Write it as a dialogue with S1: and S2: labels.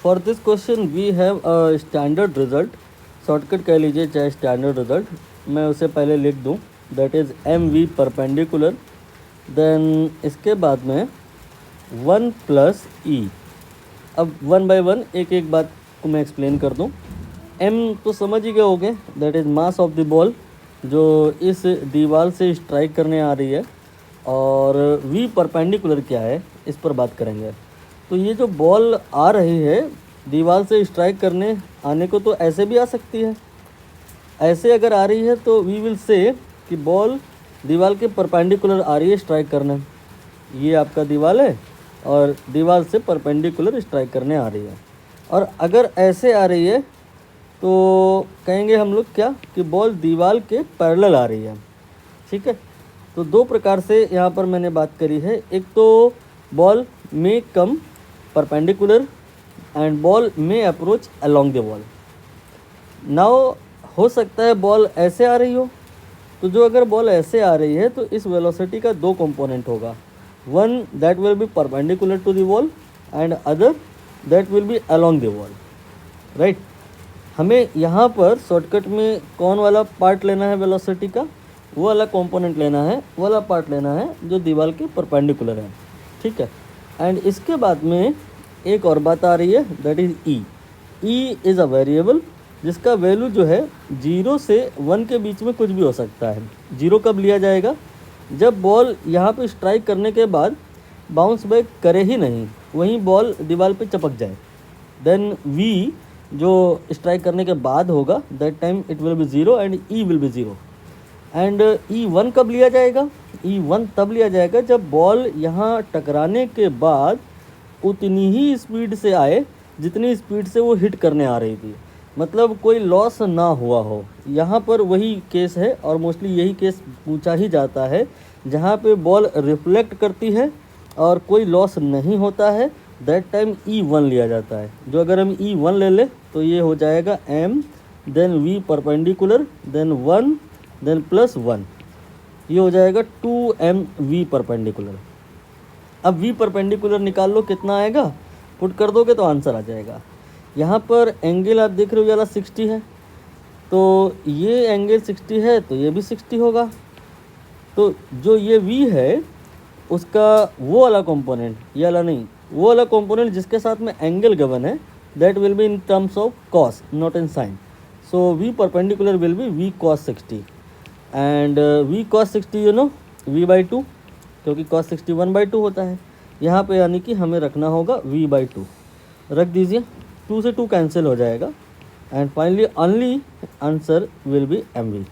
S1: For this question we have a standard result, shortcut कह लीजिए चाहे स्टैंडर्ड रिजल्ट, मैं उसे पहले लिख दूं, that is M V perpendicular, then इसके बाद में 1 प्लस ई। अब वन बाय वन एक एक बात को मैं एक्सप्लेन कर दूं। एम तो समझ ही गए होंगे, that is mass of the ball जो इस दीवार से स्ट्राइक करने आ रही है, और वी परपेंडिकुलर क्या है इस पर बात करेंगे। तो ये जो बॉल आ रही है दीवार से स्ट्राइक करने, आने को तो ऐसे भी आ सकती है, ऐसे अगर आ रही है तो वी विल से कि बॉल दीवार के परपेंडिकुलर आ रही है स्ट्राइक करने। ये आपका दीवार है और दीवार से परपेंडिकुलर स्ट्राइक करने आ रही है, और अगर ऐसे आ रही है तो कहेंगे हम लोग क्या कि बॉल दीवार के पैरेलल आ रही है। ठीक है, तो दो प्रकार से यहाँ पर मैंने बात करी है। एक तो बॉल में कम परपेंडिकुलर एंड बॉल में approach along the wall. Now हो सकता है बॉल ऐसे आ रही हो, तो जो अगर बॉल ऐसे आ रही है तो इस वेलोसिटी का दो कंपोनेंट होगा, one that will be perpendicular to the wall and other that will be along the wall, right. हमें यहाँ पर शॉर्टकट में कौन वाला पार्ट लेना है वेलोसिटी का, वो वाला कंपोनेंट लेना है, वो वाला पार्ट लेना है जो दीवार के परपेंडिकुलर है। ठीक है, एंड इसके बाद में एक और बात आ रही है, that is E. E is a variable जिसका वैल्यू जो है 0 से 1 के बीच में कुछ भी हो सकता है। 0 कब लिया जाएगा, जब बॉल यहाँ पे स्ट्राइक करने के बाद बाउंस बैक करे ही नहीं, वहीं बॉल दीवार पे चिपक जाए, देन वी जो स्ट्राइक करने के बाद होगा that time it will be 0 and E will be 0। And E1 कब लिया जाएगा, E1 तब लिया जाएगा जब बॉल यहाँ टकराने के बाद उतनी ही स्पीड से आए जितनी स्पीड से वो हिट करने आ रही थी, मतलब कोई लॉस ना हुआ हो। यहाँ पर वही केस है और मोस्टली यही केस पूछा ही जाता है जहाँ पे बॉल रिफ्लेक्ट करती है और कोई लॉस नहीं होता है, दैट टाइम E1 लिया जाता है। जो अगर हम E1 ले लें तो ये हो जाएगा M then V perpendicular then 1 then plus 1, ये हो जाएगा 2mv परपेंडिकुलर। अब v परपेंडिकुलर निकाल लो कितना आएगा, पुट कर दोगे तो आंसर आ जाएगा। यहाँ पर एंगल आप देख रहे हो वाला 60 है, तो ये एंगल 60 है तो ये भी 60 होगा। तो जो ये v है उसका वो वाला कंपोनेंट, ये वाला नहीं, वो वाला कंपोनेंट जिसके साथ में एंगल गिवन है that will be in terms of cos not in sine. So v perpendicular will be v cos 60 and v cos 60 you know v by 2, क्योंकि cos 60 1/2 होता है यहाँ पे, यानी कि हमें रखना होगा v/2। रख दीजिए, 2 से 2 कैंसिल हो जाएगा and finally only answer will be mv।